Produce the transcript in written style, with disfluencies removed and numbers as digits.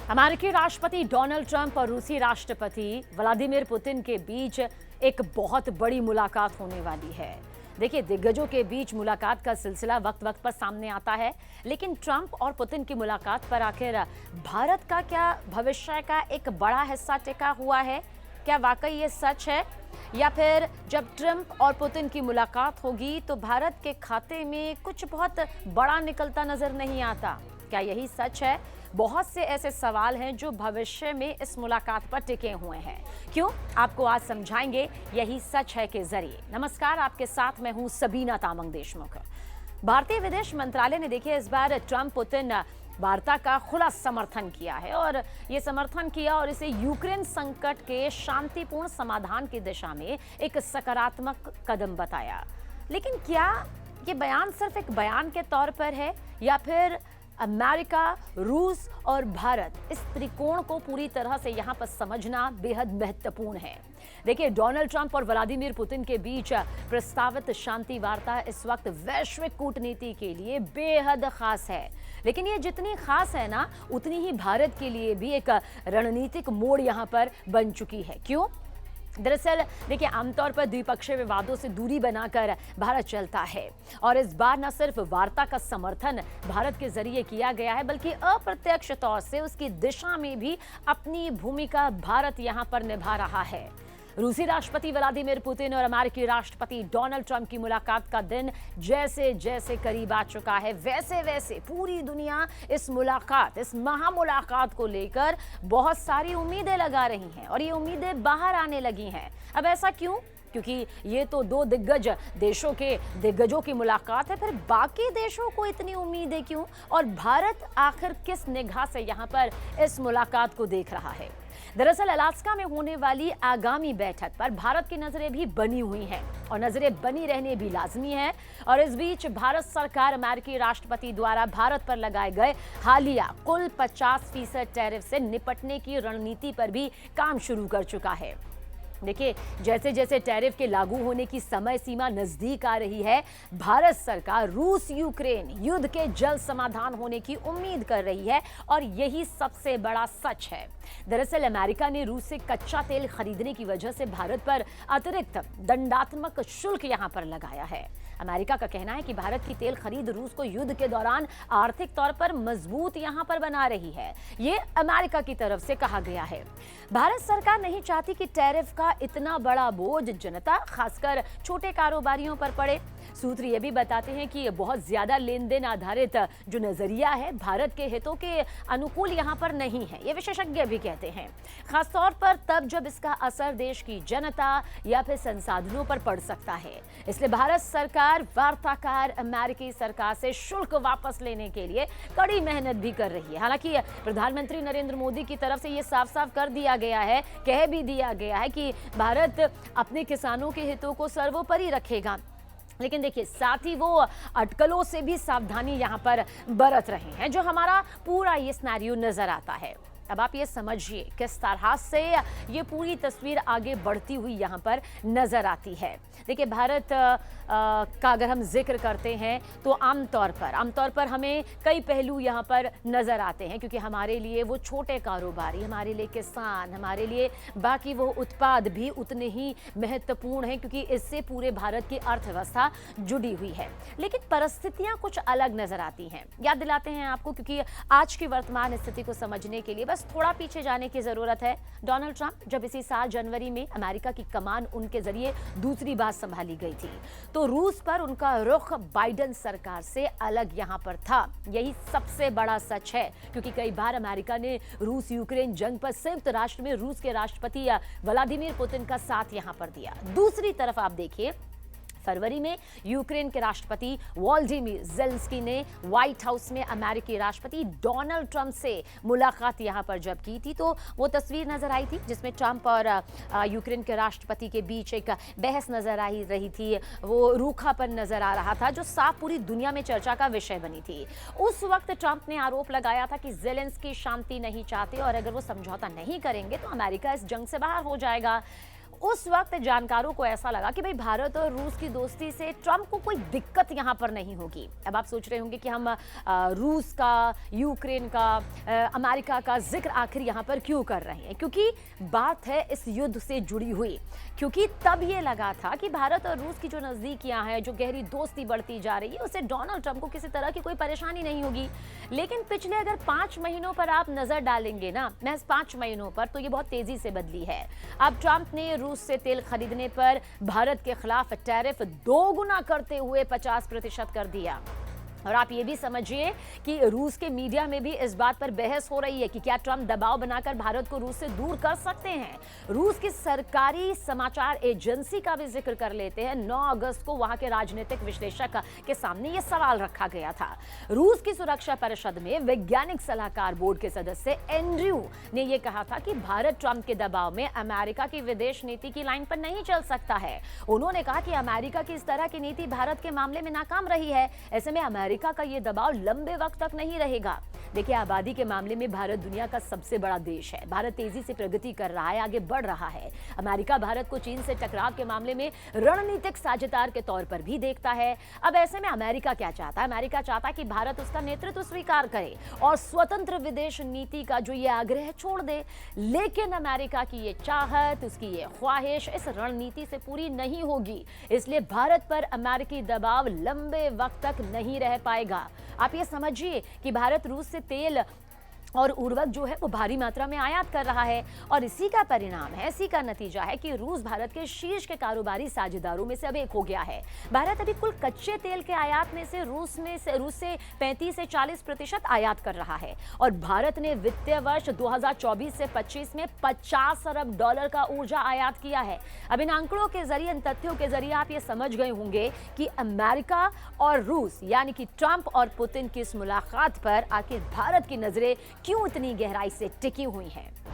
अमेरिकी राष्ट्रपति Donald Trump और रूसी राष्ट्रपति व्लादिमीर पुतिन के बीच एक बहुत बड़ी मुलाकात होने वाली है। देखिए, दिग्गजों के बीच मुलाकात का सिलसिला वक्त वक्त पर सामने आता है, लेकिन ट्रंप और पुतिन की मुलाकात पर आखिर भारत का क्या भविष्य का एक बड़ा हिस्सा टिका हुआ है? क्या वाकई ये सच है, या फिर जब ट्रंप और पुतिन की मुलाकात होगी तो भारत के खाते में कुछ बहुत बड़ा निकलता नजर नहीं आता? क्या यही सच है? बहुत से ऐसे सवाल हैं जो भविष्य में इस मुलाकात पर टिके हुए हैं। क्यों? आपको आज समझाएंगे यही सच है के जरिए। नमस्कार, आपके साथ मैं हूं सबीना तामंग देशमुख। भारतीय विदेश मंत्रालय ने देखिए इस बार ट्रंप पुतिन वार्ता का खुला समर्थन किया है और ये समर्थन किया और इसे यूक्रेन संकट के शांतिपूर्ण समाधान की दिशा में एक सकारात्मक कदम बताया। लेकिन क्या ये बयान सिर्फ एक बयान के तौर पर है, या फिर अमेरिका, रूस और भारत इस त्रिकोण को पूरी तरह से यहाँ पर समझना बेहद महत्वपूर्ण है? देखिए, डोनाल्ड ट्रंप और व्लादिमीर पुतिन के बीच प्रस्तावित शांति वार्ता इस वक्त वैश्विक कूटनीति के लिए बेहद खास है। लेकिन ये जितनी खास है ना, उतनी ही भारत के लिए भी एक रणनीतिक मोड़ यहाँ पर बन चुकी है। क्यों? दरअसल देखिए, आमतौर पर द्विपक्षीय विवादों से दूरी बनाकर भारत चलता है, और इस बार न सिर्फ वार्ता का समर्थन भारत के जरिए किया गया है, बल्कि अप्रत्यक्ष तौर से उसकी दिशा में भी अपनी भूमिका भारत यहां पर निभा रहा है। रूसी राष्ट्रपति व्लादिमीर पुतिन और अमेरिकी राष्ट्रपति डोनाल्ड ट्रंप की मुलाकात का दिन जैसे जैसे करीब आ चुका है, वैसे वैसे पूरी दुनिया इस मुलाकात, इस महामुलाकात को लेकर बहुत सारी उम्मीदें लगा रही हैं, और ये उम्मीदें बाहर आने लगी हैं। अब ऐसा क्यों? क्योंकि ये तो दो दिग्गज देशों के दिग्गजों की मुलाकात है, फिर बाकी देशों को इतनी उम्मीदें क्यों? और भारत आखिर किस निगाह से यहाँ पर इस मुलाकात को देख रहा है? दरअसल अलास्का में होने वाली आगामी बैठक पर भारत की नजरें भी बनी हुई हैं, और नजरें बनी रहने भी लाजमी है। और इस बीच भारत सरकार अमेरिकी राष्ट्रपति द्वारा भारत पर लगाए गए हालिया कुल 50% टैरिफ से निपटने की रणनीति पर भी काम शुरू कर चुका है। देखिए, जैसे जैसे टैरिफ के लागू होने की समय सीमा नजदीक आ रही है, भारत सरकार रूस यूक्रेन युद्ध के जल्द समाधान होने की उम्मीद कर रही है, और यही सबसे बड़ा सच है। दरअसल अमेरिका ने रूस से कच्चा तेल खरीदने की वजह से भारत पर अतिरिक्त दंडात्मक शुल्क यहां पर लगाया है। अमेरिका का कहना है कि भारत की तेल खरीद रूस को युद्ध के दौरान आर्थिक तौर पर मजबूत यहां पर बना रही है। ये अमेरिका की तरफ से कहा गया है। भारत सरकार नहीं चाहती कि टैरिफ का इतना बड़ा बोझ जनता, खासकर छोटे कारोबारियों पर पड़े। सूत्र ये भी बताते हैं कि बहुत ज्यादा लेन देन आधारित जो नजरिया है भारत के हितों के अनुकूल यहाँ पर नहीं है, ये विशेषज्ञ भी कहते हैं। खासतौर पर तब जब इसका असर देश की जनता या फिर संसाधनों पर पड़ सकता है। इसलिए भारत सरकार वार्ताकार अमेरिकी सरकार से शुल्क वापस लेने के लिए कड़ी मेहनत भी कर रही है। हालांकि प्रधानमंत्री नरेंद्र मोदी की तरफ से ये साफ साफ कर दिया गया है, कह भी दिया गया है कि भारत अपने किसानों के हितों को सर्वोपरि रखेगा। लेकिन देखिए, साथ ही वो अटकलों से भी सावधानी यहाँ पर बरत रहे हैं, जो हमारा पूरा ये सिनेरियो नजर आता है। अब आप ये समझिए किस तरह से ये पूरी तस्वीर आगे बढ़ती हुई यहाँ पर नजर आती है। देखिए, भारत का अगर हम जिक्र करते हैं तो आमतौर पर हमें कई पहलू यहाँ पर नजर आते हैं, क्योंकि हमारे लिए वो छोटे कारोबारी, हमारे लिए किसान, हमारे लिए बाकी वो उत्पाद भी उतने ही महत्वपूर्ण हैं, क्योंकि इससे पूरे भारत की अर्थव्यवस्था जुड़ी हुई है। लेकिन परिस्थितियां कुछ अलग नजर आती हैं। याद दिलाते हैं आपको, क्योंकि आज की वर्तमान स्थिति को समझने के लिए बस थोड़ा पीछे जाने की जरूरत है। डोनाल्ड ट्रंप जब इसी साल जनवरी में अमेरिका की कमान उनके जरिए दूसरी बार संभाली गई थी, तो रूस पर उनका रुख बाइडेन सरकार से अलग यहां पर था। यही सबसे बड़ा सच है, क्योंकि कई बार अमेरिका ने रूस यूक्रेन जंग पर संयुक्त राष्ट्र में रूस के राष्ट्रपति व्लादिमीर पुतिन का साथ यहां पर दिया। दूसरी तरफ आप देखिए, फरवरी में यूक्रेन के राष्ट्रपति वोलोदिमीर ज़ेलेंस्की ने व्हाइट हाउस में अमेरिकी राष्ट्रपति डोनाल्ड ट्रंप से मुलाकात यहां पर जब की थी, तो वो तस्वीर नजर आई थी जिसमें ट्रंप और यूक्रेन के राष्ट्रपति के बीच एक बहस नजर आई रही थी। वो रूखापन नजर आ रहा था, जो साफ पूरी दुनिया में चर्चा का विषय बनी थी। उस वक्त ट्रंप ने आरोप लगाया था कि ज़ेलेंस्की शांति नहीं चाहते, और अगर वो समझौता नहीं करेंगे तो अमेरिका इस जंग से बाहर हो जाएगा। उस वक्त जानकारों को ऐसा लगा कि भाई भारत और रूस की दोस्ती से ट्रंप को कोई दिक्कत यहां पर नहीं होगी। अब आप सोच रहे होंगे कि हम रूस का, यूक्रेन का, अमेरिका का जिक्र आखिर यहां पर क्यों कर रहे हैं, क्योंकि बात है इस युद्ध से जुड़ी हुई। क्योंकि तब ये लगा था कि भारत और रूस की जो नजदीकियां हैं, जो गहरी दोस्ती बढ़ती जा रही है, उससे डोनाल्ड ट्रंप को किसी तरह की कोई परेशानी नहीं होगी। लेकिन पिछले अगर 5 महीनों पर आप नजर डालेंगे ना, महज 5 महीनों पर, तो ये बहुत तेजी से बदली है। अब ट्रंप ने रूस से तेल खरीदने पर भारत के खिलाफ टैरिफ 2 गुना करते हुए 50% कर दिया। और आप ये भी समझिए कि रूस के मीडिया में भी इस बात पर बहस हो रही है कि क्या ट्रंप दबाव बनाकर भारत को रूस से दूर कर सकते हैं। रूस की सरकारी समाचार एजेंसी का भी जिक्र कर लेते हैं। 9 अगस्त को वहां के राजनीतिक विश्लेषक के सामने यह सवाल रखा गया था। रूस की सुरक्षा परिषद में वैज्ञानिक सलाहकार बोर्ड के सदस्य एंड्रयू ने यह कहा था कि भारत ट्रंप के दबाव में अमेरिका की विदेश नीति की लाइन पर नहीं चल सकता है। उन्होंने कहा कि अमेरिका की इस तरह की नीति भारत के मामले में नाकाम रही है। ऐसे में अमेरिका का यह दबाव लंबे वक्त तक नहीं रहेगा। देखिए, आबादी के मामले में भारत दुनिया का सबसे बड़ा देश है। भारत तेजी से प्रगति कर रहा है, आगे बढ़ रहा है। अमेरिका भारत को चीन से टकराव के मामले में रणनीतिक साझेदार के तौर पर भी देखता है। अब ऐसे में अमेरिका क्या चाहता है? अमेरिका चाहता है कि भारत उसका नेतृत्व स्वीकार करे और स्वतंत्र विदेश नीति का जो ये आग्रह छोड़ दे। लेकिन अमेरिका की ये चाहत, उसकी ये ख्वाहिश इस रणनीति से पूरी नहीं होगी। इसलिए भारत पर अमेरिकी दबाव लंबे वक्त तक नहीं रह पाएगा। आप ये समझिए कि भारत रूस से तेल और उर्वरक जो है वो भारी मात्रा में आयात कर रहा है और इसी का परिणाम है, इसी का नतीजा है कि रूस भारत के शीर्ष के कारोबारी साझेदारों में से अब एक हो गया है। भारत अभी कुल कच्चे तेल के आयात में से रूस से 35 से 40% आयात कर रहा है और भारत ने वित्तीय वर्ष 2024 से 25 में $50 अरब का ऊर्जा आयात किया है। अब इन आंकड़ों के जरिए, इन तथ्यों के जरिए आप ये समझ गए होंगे कि अमेरिका और रूस यानी कि ट्रंप और पुतिन की इस मुलाकात पर आखिर भारत की नजरें क्यों इतनी गहराई से टिकी हुई हैं।